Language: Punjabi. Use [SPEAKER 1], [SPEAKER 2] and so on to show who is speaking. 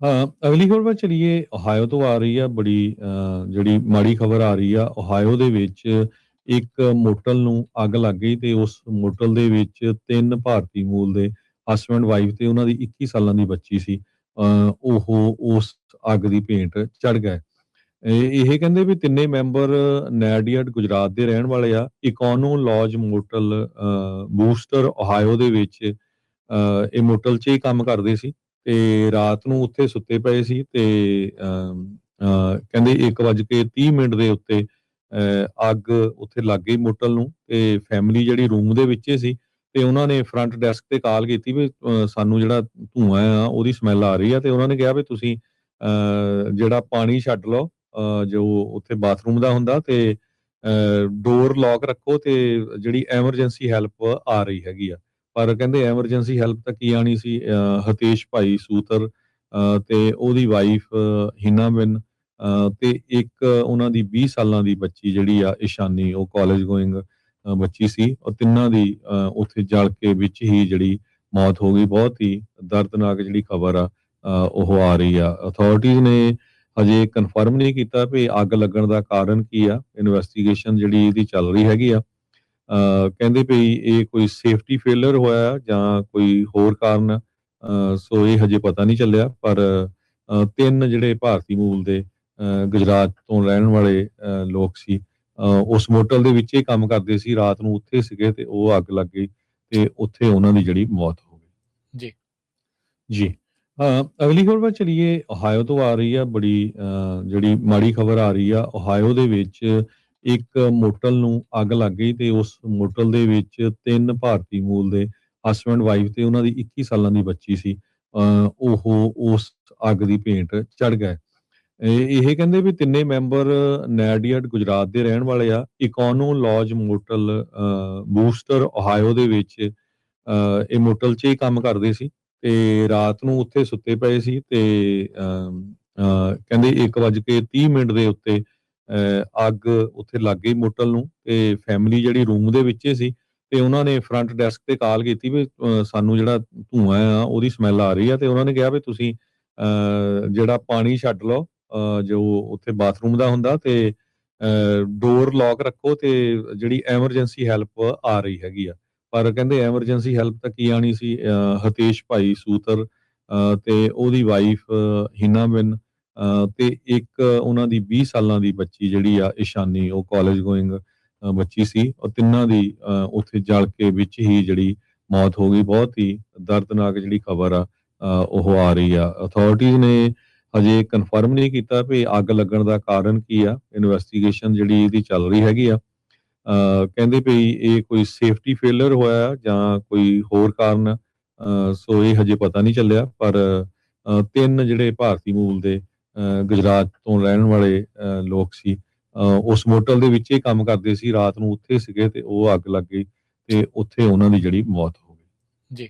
[SPEAKER 1] ਹਾਂ, ਅਗਲੀ ਖਬਰ ਵੱਲ ਚਲੀਏ। ਓਹਾਇਓ ਤੋਂ ਆ ਰਹੀ ਆ ਬੜੀ ਜਿਹੜੀ ਮਾੜੀ ਖਬਰ ਆ ਰਹੀ ਆ। ਓਹਾਇਓ ਦੇ ਵਿੱਚ ਇੱਕ ਮੋਟਲ ਨੂੰ ਅੱਗ ਲੱਗ ਗਈ ਤੇ ਉਸ ਮੋਟਲ ਦੇ ਵਿੱਚ 3 ਭਾਰਤੀ ਮੂਲ ਦੇ ਹਸਬੈਂਡ ਵਾਈਫ ਤੇ ਉਹਨਾਂ ਦੀ 21 ਸਾਲਾਂ ਦੀ ਬੱਚੀ ਸੀ। ਉਹ ਉਸ ਅੱਗ ਦੀ ਭੇਂਟ ਚੜ੍ਹ ਗਏ। ਇਹ ਕਹਿੰਦੇ ਵੀ ਤਿੰਨੇ ਮੈਂਬਰ ਨੈਡੀਅਡ ਗੁਜਰਾਤ ਦੇ ਰਹਿਣ ਵਾਲੇ ਆ। ਇਕੋਨੋ ਲੌਜ ਮੋਟਲ ਬੂਸਟਰ ਓਹਾਇਓ ਦੇ ਵਿੱਚ ਇਹ ਮੋਟਲ 'ਚ ਹੀ ਕੰਮ ਕਰਦੇ ਸੀ ਤੇ ਰਾਤ ਨੂੰ ਉੱਥੇ ਸੁੱਤੇ ਪਏ ਸੀ ਤੇ ਕਹਿੰਦੇ 1:30 ਦੇ ਉੱਤੇ ਅੱਗ ਉੱਥੇ ਲੱਗ ਗਈ ਮੋਟਲ ਨੂੰ ਤੇ ਫੈਮਿਲੀ ਜਿਹੜੀ ਰੂਮ ਦੇ ਵਿੱਚ ਹੀ ਸੀ ਤੇ ਉਹਨਾਂ ਨੇ ਫਰੰਟ ਡੈਸਕ ਤੇ ਕਾਲ ਕੀਤੀ ਵੀ ਸਾਨੂੰ ਜਿਹੜਾ ਧੂੰਆਂ ਆ ਉਹਦੀ ਸਮੈਲ ਆ ਰਹੀ ਆ ਤੇ ਉਹਨਾਂ ਨੇ ਕਿਹਾ ਵੀ ਤੁਸੀਂ ਜਿਹੜਾ ਪਾਣੀ ਛੱਡ ਲਓ ਜੋ ਉੱਥੇ ਬਾਥਰੂਮ ਦਾ ਹੁੰਦਾ ਤੇ ਡੋਰ ਲੌਕ ਰੱਖੋ ਤੇ ਜਿਹੜੀ ਐਮਰਜੈਂਸੀ ਹੈਲਪ ਆ ਰਹੀ ਹੈਗੀ ਆ। ਪਰ ਕਹਿੰਦੇ ਐਮਰਜੈਂਸੀ ਹੈਲਪ ਤਾਂ ਕੀ ਆਣੀ ਸੀ। ਹਤੇਸ਼ ਭਾਈ ਸੂਤਰ ਤੇ ਉਹਦੀ ਵਾਈਫ ਹਿਨਾਬਿਨ ਤੇ ਇੱਕ ਉਹਨਾਂ ਦੀ 20 ਸਾਲਾਂ ਦੀ ਬੱਚੀ ਜਿਹੜੀ ਆ ਇਸ਼ਾਨੀ, ਉਹ ਕਾਲਜ ਗੋਇੰਗ ਬੱਚੀ ਸੀ। ਉਹ ਤਿੰਨਾਂ ਦੀ ਉੱਥੇ ਜਲ ਕੇ ਵਿੱਚ ਹੀ ਜਿਹੜੀ ਮੌਤ ਹੋ ਗਈ। ਬਹੁਤ ਹੀ ਦਰਦਨਾਕ ਜਿਹੜੀ ਖਬਰ ਆ ਉਹ ਆ ਰਹੀ ਆ। ਅਥਾਰਟੀਜ਼ ਨੇ ਹਜੇ ਕਨਫਰਮ ਨਹੀਂ ਕੀਤਾ ਵੀ ਅੱਗ ਲੱਗਣ ਦਾ ਕਾਰਨ ਕੀ ਆ। ਇਨਵੈਸਟੀਗੇਸ਼ਨ ਜਿਹੜੀ ਇਹਦੀ ਚੱਲ ਰਹੀ ਹੈਗੀ ਆ। ਕਹਿੰਦੇ ਵੀ ਇਹ ਕੋਈ ਸੇਫਟੀ ਫੇਲਰ ਹੋਇਆ ਜਾਂ ਕੋਈ ਹੋਰ ਕਾਰਨ ਆ। ਸੋ ਇਹ ਹਜੇ ਪਤਾ ਨਹੀਂ ਚੱਲਿਆ ਪਰ 3 ਜਿਹੜੇ ਭਾਰਤੀ ਮੂਲ ਦੇ ਗੁਜਰਾਤ ਤੋਂ ਰਹਿਣ ਵਾਲੇ ਲੋਕ ਸੀ। ਉਸ ਮੋਟਲ ਦੇ ਵਿੱਚ ਹੀ ਕੰਮ ਕਰਦੇ ਸੀ। ਰਾਤ ਨੂੰ ਉੱਥੇ ਸੀਗੇ ਤੇ ਉਹ ਅੱਗ ਲੱਗ ਗਈ ਤੇ ਉੱਥੇ ਉਹਨਾਂ ਦੀ ਜਿਹੜੀ ਮੌਤ ਹੋ ਗਈ।
[SPEAKER 2] ਜੀ।
[SPEAKER 1] ਜੀ। ਅਗਲੀ ਖਬਰ ਵੱਲ ਚਲੀਏ। ਓਹਾਇਓ ਤੋਂ ਆ ਰਹੀ ਆ ਬੜੀ ਜਿਹੜੀ ਮਾੜੀ ਖਬਰ ਆ ਰਹੀ ਆ। ਓਹਾਇਓ ਦੇ ਵਿੱਚ ਇੱਕ ਮੋਟਲ ਨੂੰ ਅੱਗ ਲੱਗ ਗਈ ਤੇ ਉਸ ਮੋਟਲ ਦੇ ਵਿੱਚ 3 ਭਾਰਤੀ ਮੂਲ ਦੇ ਹਸਬੈਂਡ ਵਾਈਫ ਤੇ ਉਹਨਾਂ ਦੀ 21 ਸਾਲਾਂ ਦੀ ਬੱਚੀ ਸੀ। ਉਹ ਉਸ ਅੱਗ ਦੀ ਭੇਂਟ ਚੜ੍ਹ ਗਏ। ਇਹ ਕਹਿੰਦੇ ਵੀ ਤਿੰਨੇ ਮੈਂਬਰ ਨੈਡੀਅਡ ਗੁਜਰਾਤ ਦੇ ਰਹਿਣ ਵਾਲੇ ਆ। ਇਕੋਨੋ ਲੌਜ ਮੋਟਲ ਬੂਸਟਰ ਓਹਾਇਓ ਦੇ ਵਿੱਚ ਇਹ ਮੋਟਲ 'ਚ ਹੀ ਕੰਮ ਕਰਦੇ ਸੀ ਤੇ ਰਾਤ ਨੂੰ ਉੱਥੇ ਸੁੱਤੇ ਪਏ ਸੀ ਤੇ ਕਹਿੰਦੇ 1:30 ਦੇ ਉੱਤੇ ਅੱਗ ਉੱਥੇ ਲੱਗ ਗਈ ਮੋਟਲ ਨੂੰ ਤੇ ਫੈਮਿਲੀ ਜਿਹੜੀ ਰੂਮ ਦੇ ਵਿੱਚ ਹੀ ਸੀ ਤੇ ਉਹਨਾਂ ਨੇ ਫਰੰਟ ਡੈਸਕ ਤੇ ਕਾਲ ਕੀਤੀ ਵੀ ਸਾਨੂੰ ਜਿਹੜਾ ਧੂੰਆਂ ਆ ਉਹਦੀ ਸਮੈਲ ਆ ਰਹੀ ਆ ਤੇ ਉਹਨਾਂ ਨੇ ਕਿਹਾ ਵੀ ਤੁਸੀਂ ਜਿਹੜਾ ਪਾਣੀ ਛੱਡ ਲਓ ਜੋ ਉੱਥੇ ਬਾਥਰੂਮ ਦਾ ਹੁੰਦਾ ਤੇ ਡੋਰ ਲੌਕ ਰੱਖੋ ਤੇ ਜਿਹੜੀ ਐਮਰਜੈਂਸੀ ਹੈਲਪ ਆ ਰਹੀ ਹੈਗੀ ਆ। ਪਰ ਕਹਿੰਦੇ ਐਮਰਜੈਂਸੀ ਹੈਲਪ ਤਾਂ ਕੀ ਆਣੀ ਸੀ। ਹਤੇਸ਼ ਭਾਈ ਸੂਤਰ ਤੇ ਉਹਦੀ ਵਾਈਫ ਹਿਨਾਬਿਨ ਤੇ ਇੱਕ ਉਹਨਾਂ ਦੀ 20 ਸਾਲਾਂ ਦੀ ਬੱਚੀ ਜਿਹੜੀ ਆ ਇਸ਼ਾਨੀ, ਉਹ ਕਾਲਜ ਗੋਇੰਗ ਬੱਚੀ ਸੀ। ਉਹ ਤਿੰਨਾਂ ਦੀ ਉੱਥੇ ਜਲ ਕੇ ਵਿੱਚ ਹੀ ਜਿਹੜੀ ਮੌਤ ਹੋ ਗਈ। ਬਹੁਤ ਹੀ ਦਰਦਨਾਕ ਜਿਹੜੀ ਖਬਰ ਆ ਉਹ ਆ ਰਹੀ ਆ। ਅਥਾਰਟੀਜ਼ ਨੇ ਹਜੇ ਕਨਫਰਮ ਨਹੀਂ ਕੀਤਾ ਵੀ ਅੱਗ ਲੱਗਣ ਦਾ ਕਾਰਨ ਕੀ ਆ। ਇਨਵੈਸਟੀਗੇਸ਼ਨ ਜਿਹੜੀ ਇਹਦੀ ਚੱਲ ਰਹੀ ਹੈਗੀ ਆ। ਕਹਿੰਦੇ ਵੀ ਇਹ ਕੋਈ ਸੇਫਟੀ ਫੇਲਰ ਹੋਇਆ ਜਾਂ ਕੋਈ ਹੋਰ ਕਾਰਨ ਆ। ਸੋ ਇਹ ਹਜੇ ਪਤਾ ਨਹੀਂ ਚੱਲਿਆ ਪਰ 3 ਜਿਹੜੇ ਭਾਰਤੀ ਮੂਲ ਦੇ ਗੁਜਰਾਤ ਤੋਂ ਰਹਿਣ ਵਾਲੇ ਲੋਕ ਸੀ। ਉਸ ਮੋਟਲ ਦੇ ਵਿੱਚ ਹੀ ਕੰਮ ਕਰਦੇ ਸੀ। ਰਾਤ ਨੂੰ ਉੱਥੇ ਸੀਗੇ ਤੇ ਉਹ ਅੱਗ ਲੱਗ ਗਈ ਤੇ ਉੱਥੇ ਉਹਨਾਂ ਦੀ ਜਿਹੜੀ ਮੌਤ ਹੋ ਗਈ।
[SPEAKER 2] ਜੀ।